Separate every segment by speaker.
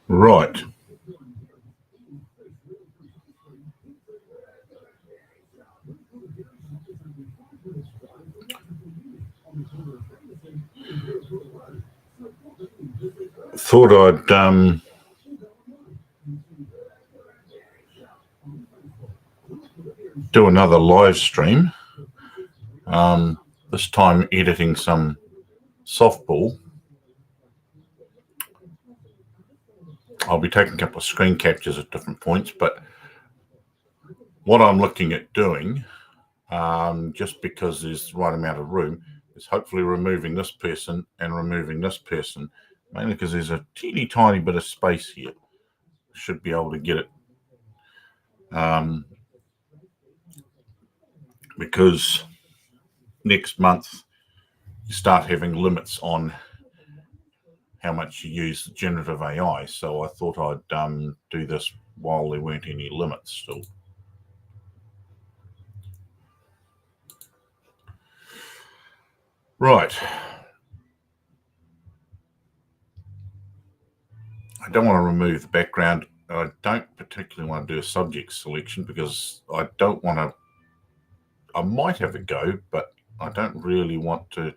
Speaker 1: Right. Thought I'd do another live stream. This time editing some softball. I'll be taking a couple of screen captures at different points, but what I'm looking at doing, just because there's the right amount of room, is hopefully removing this person and removing this person, mainly because there's a teeny tiny bit of space here. Should be able to get it. Because next month you start having limits on how much you use generative AI. So I thought I'd do this while there weren't any limits still. Right. I don't want to remove the background. I don't particularly want to do a subject selection because I don't want to. I might have a go, but I don't really want to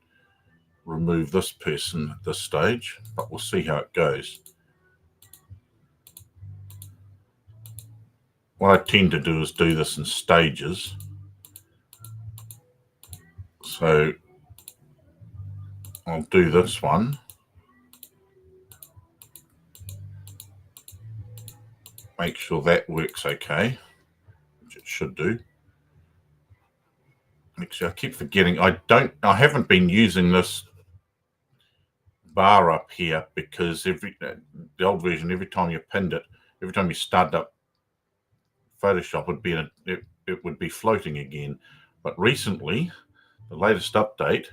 Speaker 1: remove this person at this stage, but we'll see how it goes. What I tend to do is do this in stages. So I'll do this one. Make sure that works okay, which it should do. Actually, I keep forgetting. I haven't been using this bar up here because the old version, every time you pinned it, every time you started up Photoshop, it would be floating again. But recently, the latest update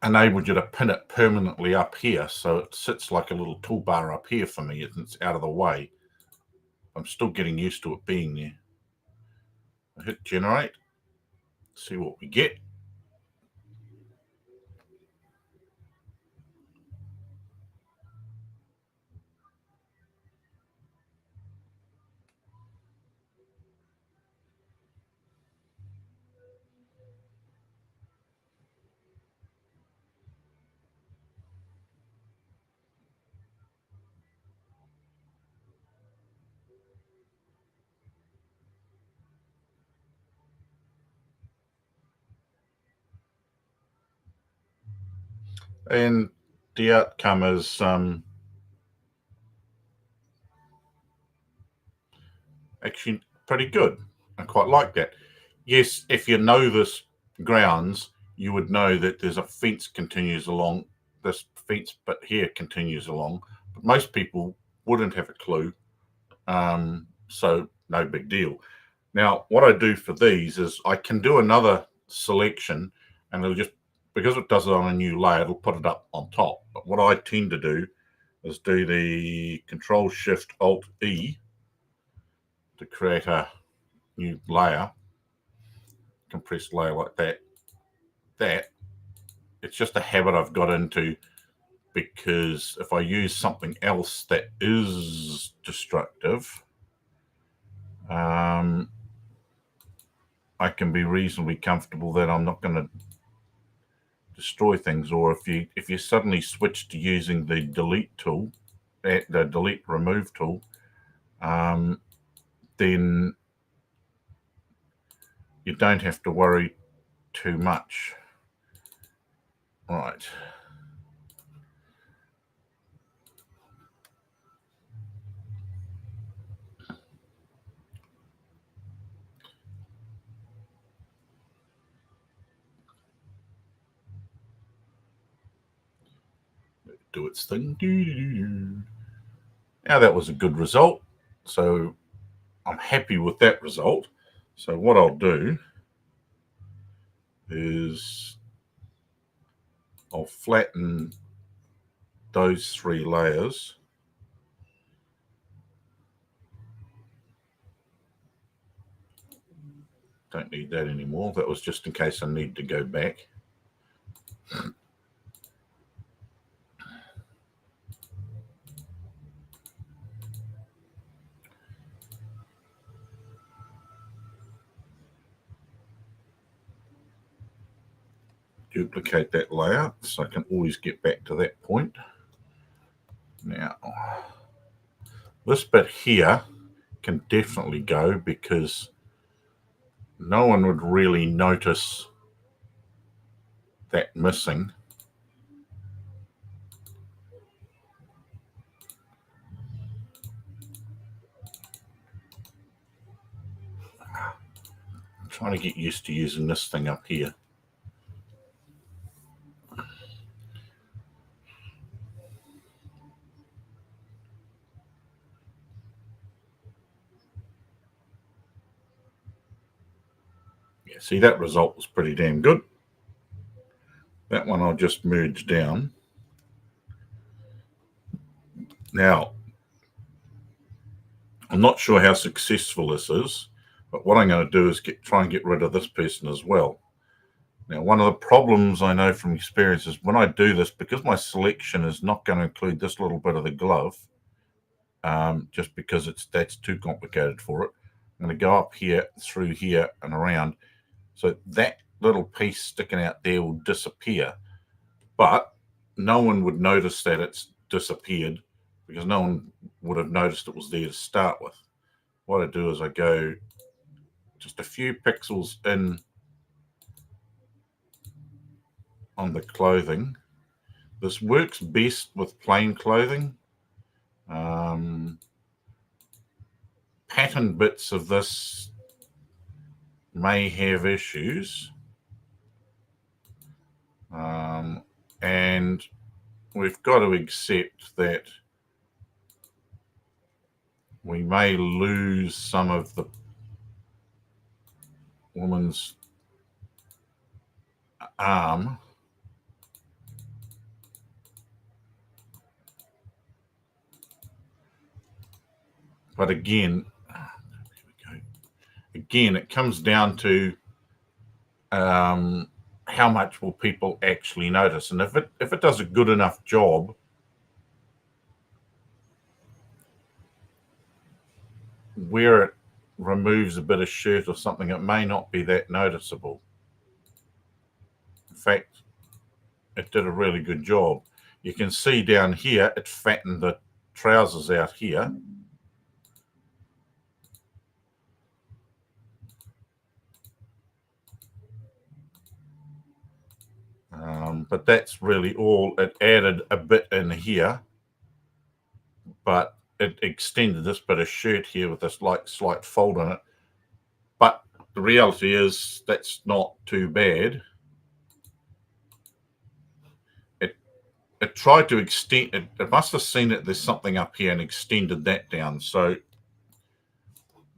Speaker 1: enabled you to pin it permanently up here, so it sits like a little toolbar up here for me, and it's out of the way. I'm still getting used to it being there. I hit generate, see what we get. And the outcome is actually pretty good. I quite like that. Yes, if you know this grounds, you would know that there's a fence continues along this fence, but here continues along. But most people wouldn't have a clue, so no big deal. Now, what I do for these is I can do another selection, and it'll just, because it does it on a new layer, it'll put it up on top. But what I tend to do is do the Control Shift Alt E to create a new layer, compressed layer like that. It's just a habit I've got into, because if I use something else that is destructive, I can be reasonably comfortable that I'm not going to destroy things. Or if you suddenly switch to using the delete tool, the delete remove tool, then you don't have to worry too much. Right. Do its thing. Now that was a good result. So I'm happy with that result. So what I'll do is I'll flatten those three layers. Don't need that anymore. That was just in case I need to go back. duplicate that layer so I can always get back to that point. Now, this bit here can definitely go because no one would really notice that missing. I'm trying to get used to using this thing up here. Yeah, see, that result was pretty damn good. That one I'll just merge down. Now, I'm not sure how successful this is, but what I'm going to do is try and get rid of this person as well. Now, one of the problems I know from experience is when I do this, because my selection is not going to include this little bit of the glove, just because that's too complicated for it. I'm going to go up here, through here, and around. So that little piece sticking out there will disappear. But no one would notice that it's disappeared because no one would have noticed it was there to start with. What I do is I go just a few pixels in on the clothing. This works best with plain clothing. Pattern bits of this may have issues. And we've got to accept that we may lose some of the woman's arm. But again, it comes down to how much will people actually notice, and if it does a good enough job, where it removes a bit of shirt or something, it may not be that noticeable. In fact, it did a really good job. You can see down here it fattened the trousers out here. But that's really all. It added a bit in here, but it extended this bit of shirt here with this slight fold in it. But the reality is that's not too bad. It tried to extend it. It must have seen that there's something up here and extended that down. So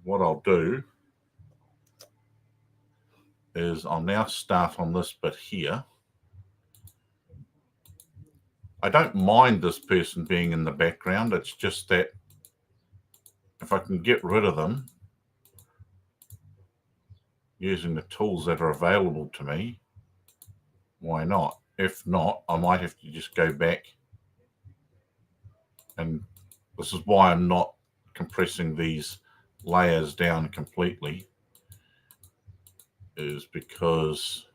Speaker 1: what I'll do is I'll now start on this bit here. I don't mind this person being in the background. It's just that if I can get rid of them using the tools that are available to me, why not? If not, I might have to just go back, and this is why I'm not compressing these layers down completely, is because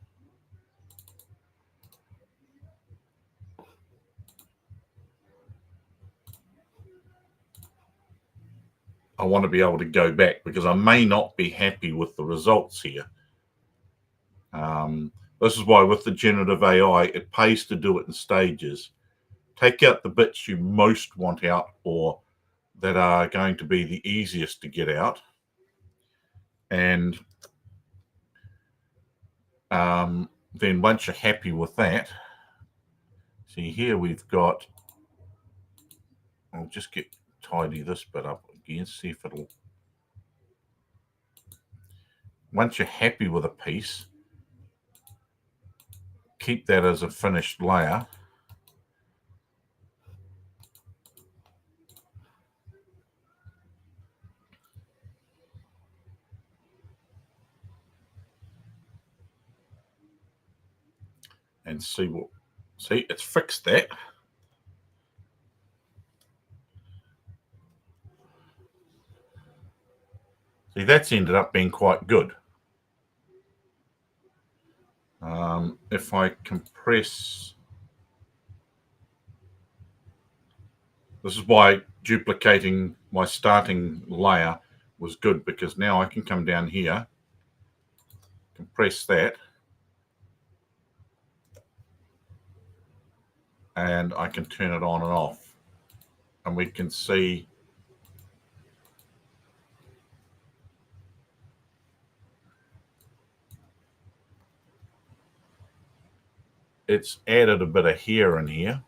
Speaker 1: I want to be able to go back, because I may not be happy with the results here. This is why with the generative AI, it pays to do it in stages. Take out the bits you most want out, or that are going to be the easiest to get out. And then once you're happy with that, see here we've got, I'll just tidy this bit up again, see if it'll, once you're happy with a piece, keep that as a finished layer. And see it's fixed that. See, that's ended up being quite good. If I compress, this is why duplicating my starting layer was good, because now I can come down here, compress that, and I can turn it on and off, and we can see it's added a bit of hair in here.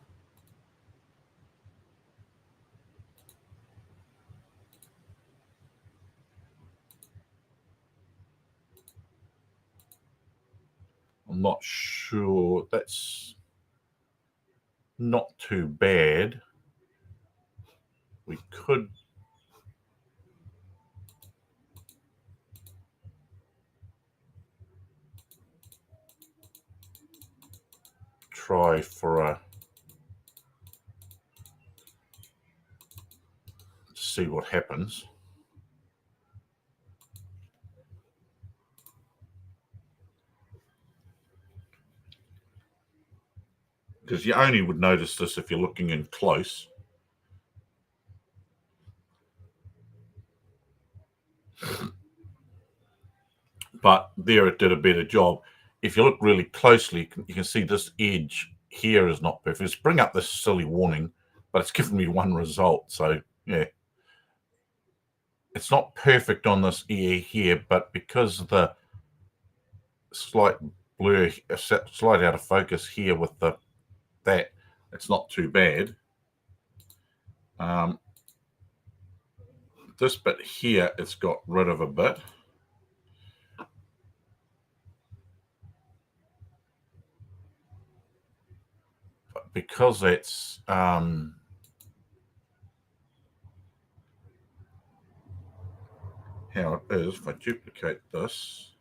Speaker 1: I'm not sure, that's not too bad. We could try for a, see what happens. Because you only would notice this if you're looking in close. But there it did a better job. If you look really closely, you can see this edge here is not perfect. Let's bring up this silly warning, but it's given me one result. So yeah, it's not perfect on this ear here, but because of the slight blur, slight out of focus here with that, it's not too bad. This bit here, it's got rid of a bit. But because it's how it is, if I duplicate this,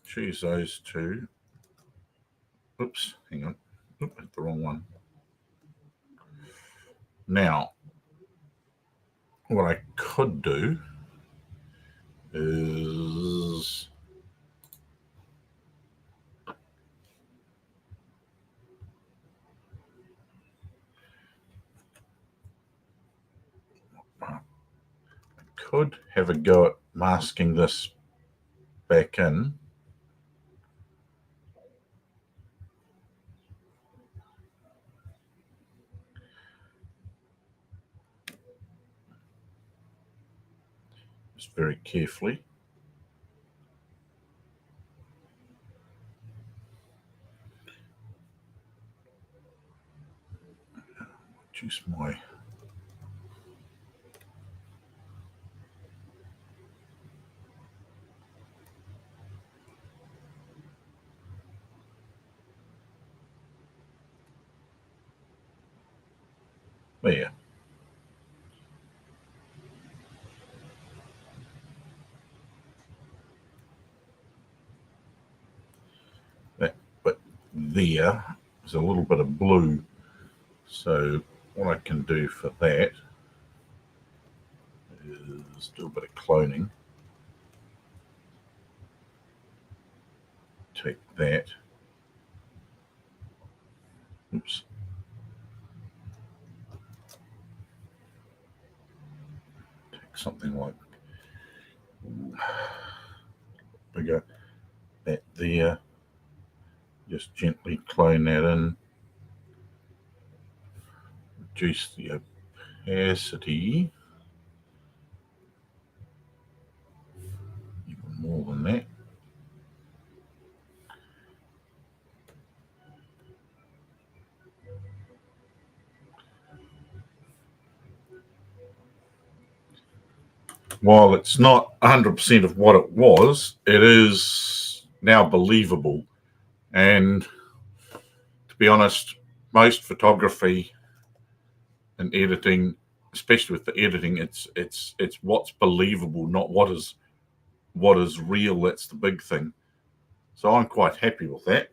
Speaker 1: choose those two. Oops, hang on. Oop, hit the wrong one. Now, what I could do is I could have a go at masking this back in. Just very carefully. Choose my there. That bit there is a little bit of blue. So what I can do for that is do a bit of cloning. Take that. Oops. Take something like bigger, that there. Just gently clone that in. Reduce the opacity. Even more than that. While it's not 100% of what it was, it is now believable. And to be honest, most photography and editing, especially with the editing, it's what's believable, not what is real. That's the big thing. So I'm quite happy with that.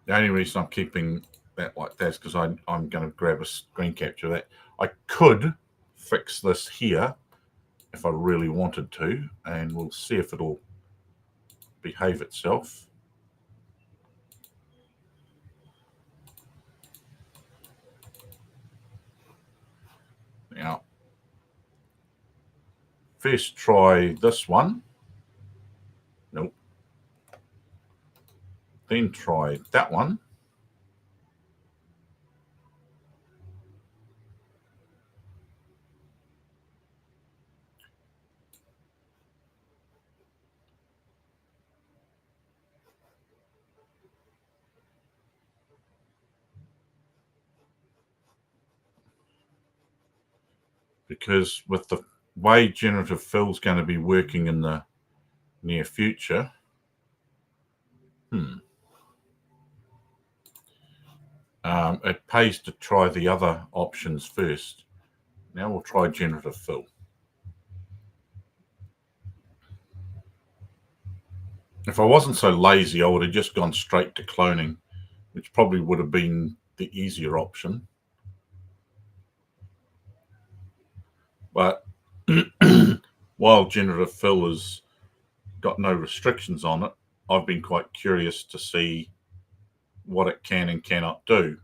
Speaker 1: The only reason I'm keeping that like that is because I'm going to grab a screen capture of that. I could fix this here if I really wanted to, and we'll see if it'll behave itself. Now, first try this one. Nope. Then try that one. Because with the way generative fill is going to be working in the near future, it pays to try the other options first. Now we'll try generative fill. If I wasn't so lazy, I would have just gone straight to cloning, which probably would have been the easier option. But while generative fill has got no restrictions on it, I've been quite curious to see what it can and cannot do.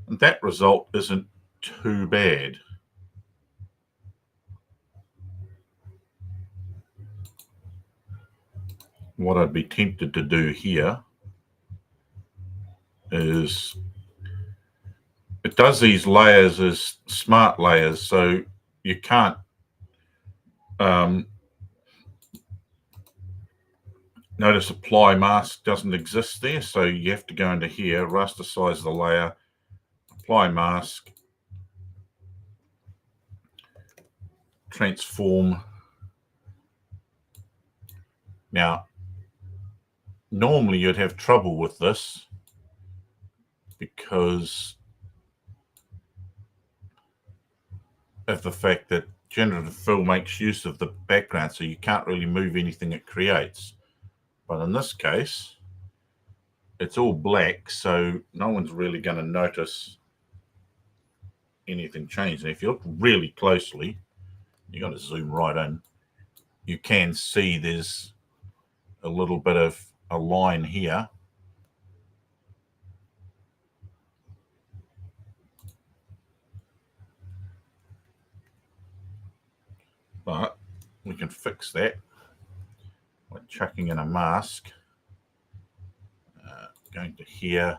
Speaker 1: And that result isn't too bad. What I'd be tempted to do here is it does these layers as smart layers, so you can't notice apply mask doesn't exist there, so you have to go into here, rasterize the layer, apply mask, transform. Now, normally you'd have trouble with this because of the fact that generative fill makes use of the background, so you can't really move anything it creates. But in this case, it's all black, so no one's really going to notice anything change. And if you look really closely, you got to zoom right in, you can see there's a little bit of a line here. But we can fix that by chucking in a mask. Going to here,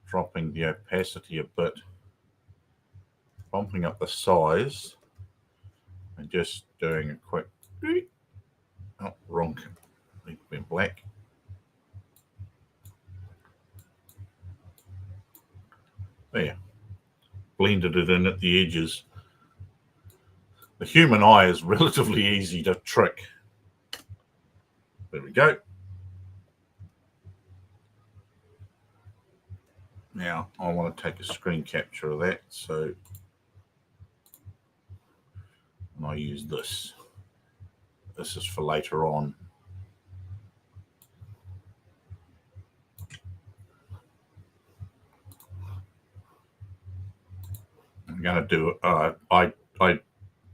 Speaker 1: dropping the opacity a bit, bumping up the size, and just doing a quick, oh, wrong, need to be black. There, blended it in at the edges. The human eye is relatively easy to trick. There we go. Now I want to take a screen capture of that, so I use this. This is for later on. I'm going to do, I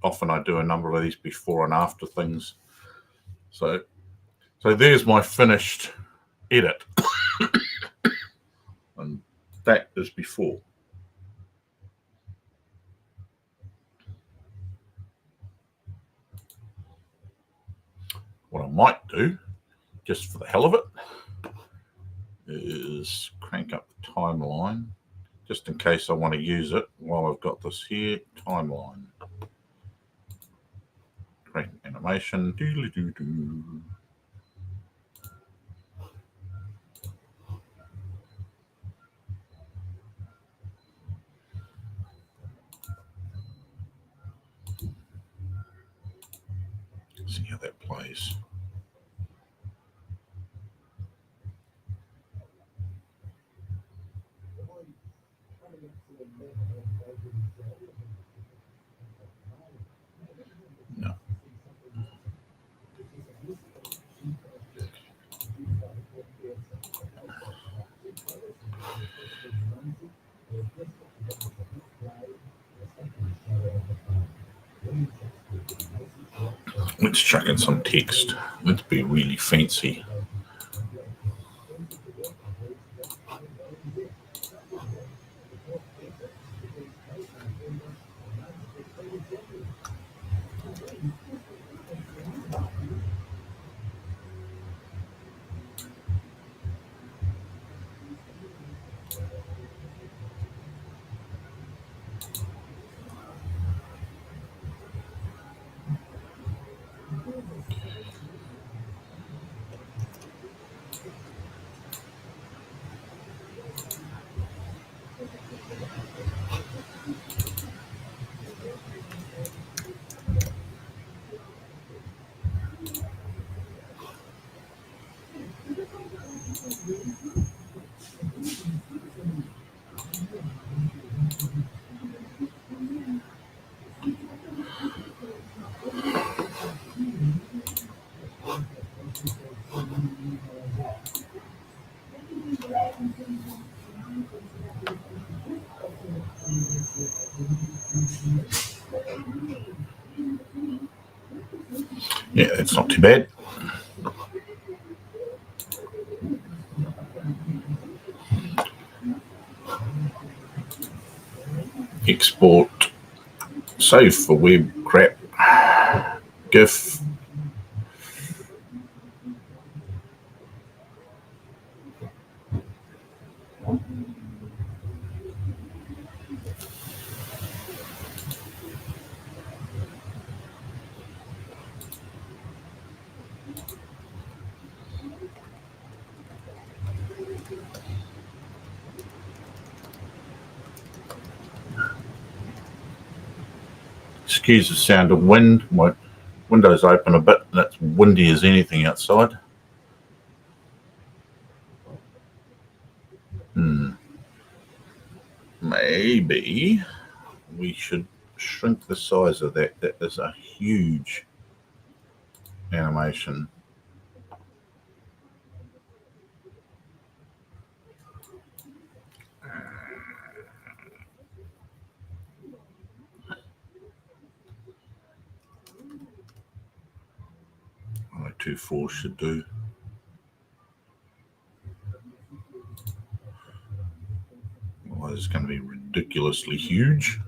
Speaker 1: often do a number of these before and after things. So there's my finished edit. And that is before. What I might do, just for the hell of it, is crank up the timeline, just in case I want to use it while I've got this here. Timeline. Create an animation. Doodly-doo-doo. See how that plays. No. Let's chuck in some text. Let's be really fancy. Yeah, it's not too bad. Export, save for web, crap, GIF. Excuse the sound of wind. My window's open a bit and it's windy as anything outside. Maybe we should shrink the size of that. That is a huge animation. Like 2.4 should do. Well, it's going to be ridiculously huge.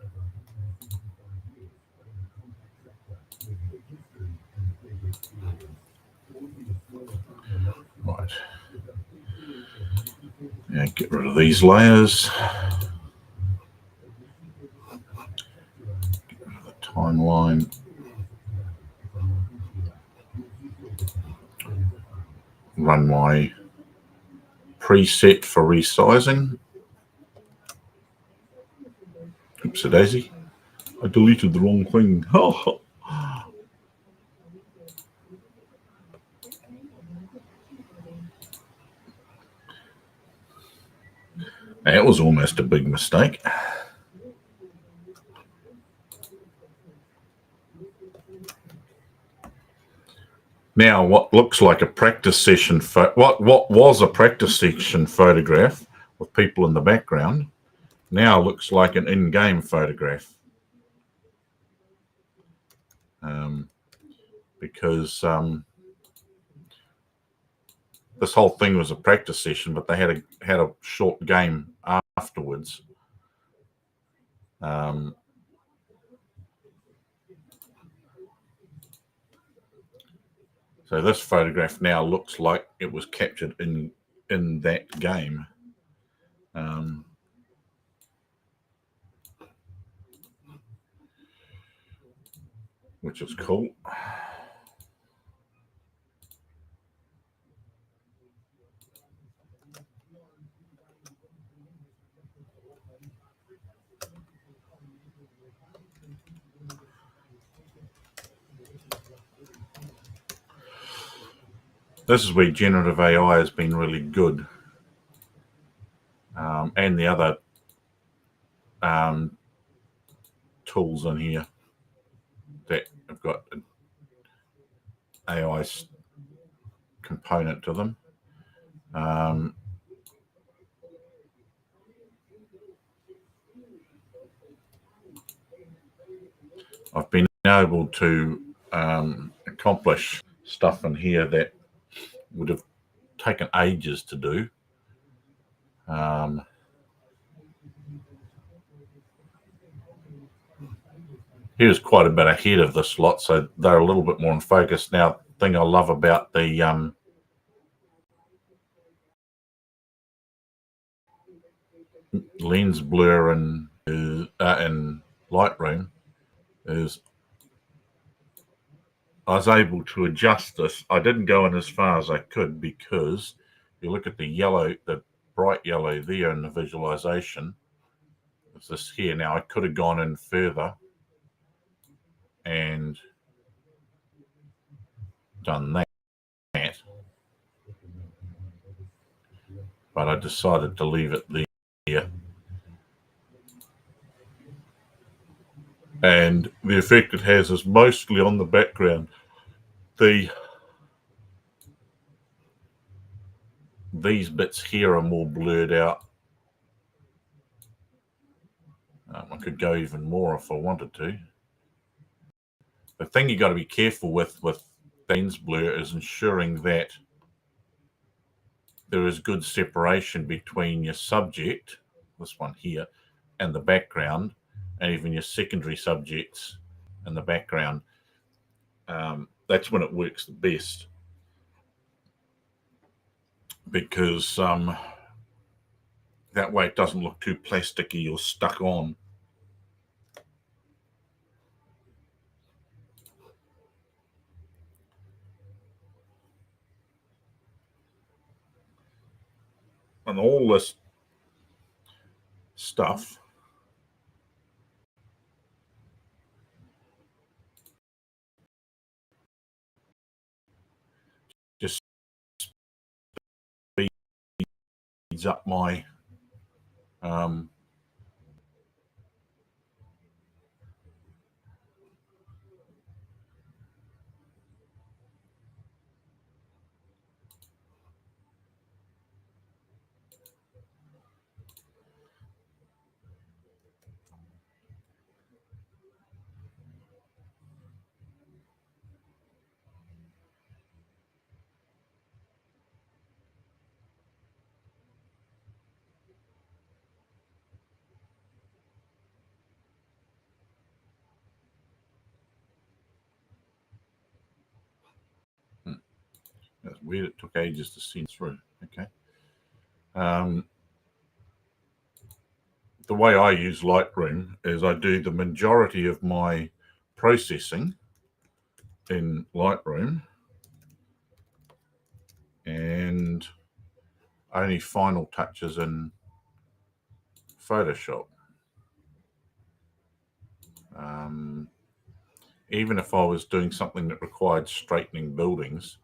Speaker 1: Right. Yeah, get rid of these layers. Get rid of the timeline. Run my preset for resizing. Oops, a daisy. I deleted the wrong thing. Oh. That was almost a big mistake. Now, what looks like a practice session, what was a practice session photograph with people in the background, now looks like an in-game photograph. Because this whole thing was a practice session, but they had a short game afterwards. So this photograph now looks like it was captured in that game. Which is cool. This is where generative AI has been really good. And the other tools in here that have got an AI component to them. I've been able to accomplish stuff in here that would have taken ages to do. Here's quite a bit ahead of this lot, so they're a little bit more in focus. Now, the thing I love about the lens blur in Lightroom is I was able to adjust this. I didn't go in as far as I could because you look at the yellow, the bright yellow there in the visualization. It's this here. Now, I could have gone in further and done that, but I decided to leave it there. And the effect it has is mostly on the background. These bits here are more blurred out. I could go even more if I wanted to. The thing you got to be careful with lens blur is ensuring that there is good separation between your subject, this one here, and the background, and even your secondary subjects in the background. That's when it works the best, because that way it doesn't look too plasticky or stuck on. And all this stuff just speeds up my that's weird. It took ages to send through. Okay. The way I use Lightroom is I do the majority of my processing in Lightroom and only final touches in Photoshop. Even if I was doing something that required straightening buildings,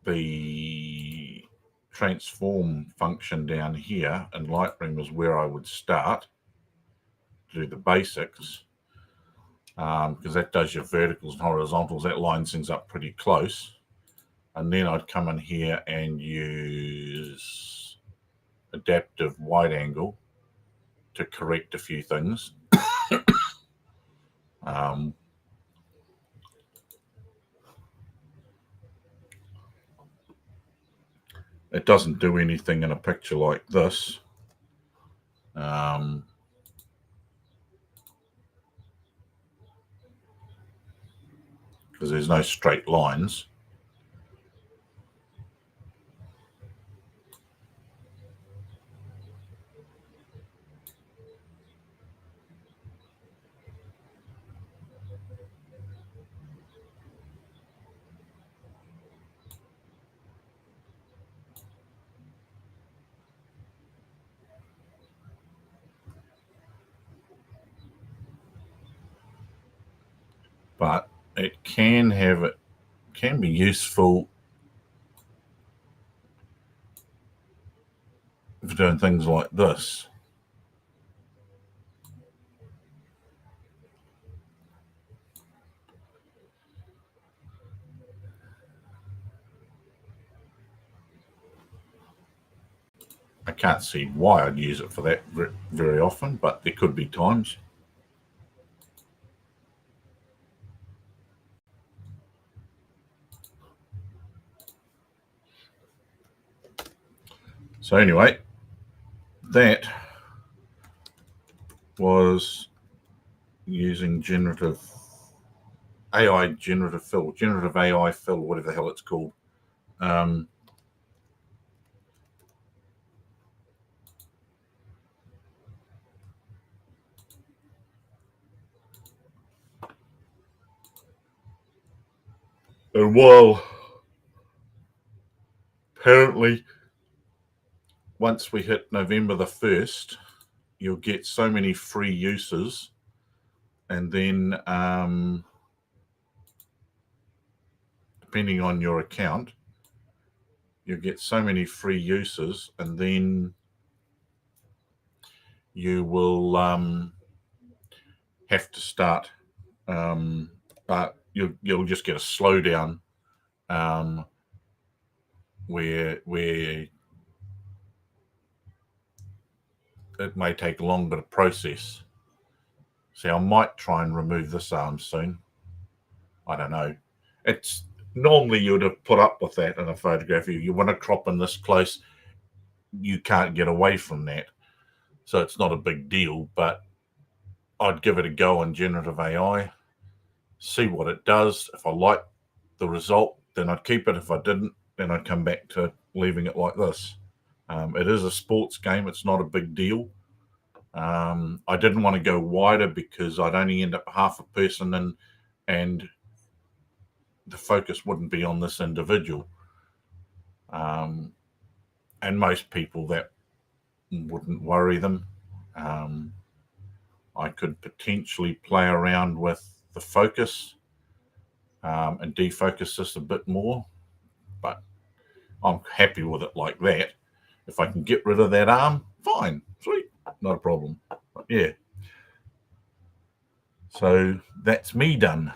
Speaker 1: the transform function down here in Lightroom is where I would start to do the basics, because that does your verticals and horizontals. That lines things up pretty close. And then I'd come in here and use adaptive wide angle to correct a few things. It doesn't do anything in a picture like this. Because there's no straight lines. But it can be useful for doing things like this. I can't see why I'd use it for that very often, but there could be times. So anyway, that was using generative AI fill, whatever the hell it's called. And while apparently once we hit November the 1st, you'll get so many free uses, and then depending on your account, you get so many free uses, and then you will have to start, but you'll just get a slowdown where it may take longer to process. See, I might try and remove this arm soon. I don't know. It's normally you would have put up with that in a photograph. You want to crop in this close, you can't get away from that. So it's not a big deal, but I'd give it a go on generative AI, see what it does. If I like the result, then I'd keep it. If I didn't, then I'd come back to leaving it like this. It is a sports game. It's not a big deal. I didn't want to go wider because I'd only end up half a person in, and the focus wouldn't be on this individual. And most people, that wouldn't worry them. I could potentially play around with the focus and defocus this a bit more, but I'm happy with it like that. If I can get rid of that arm, fine, sweet, not a problem. But yeah. So that's me done.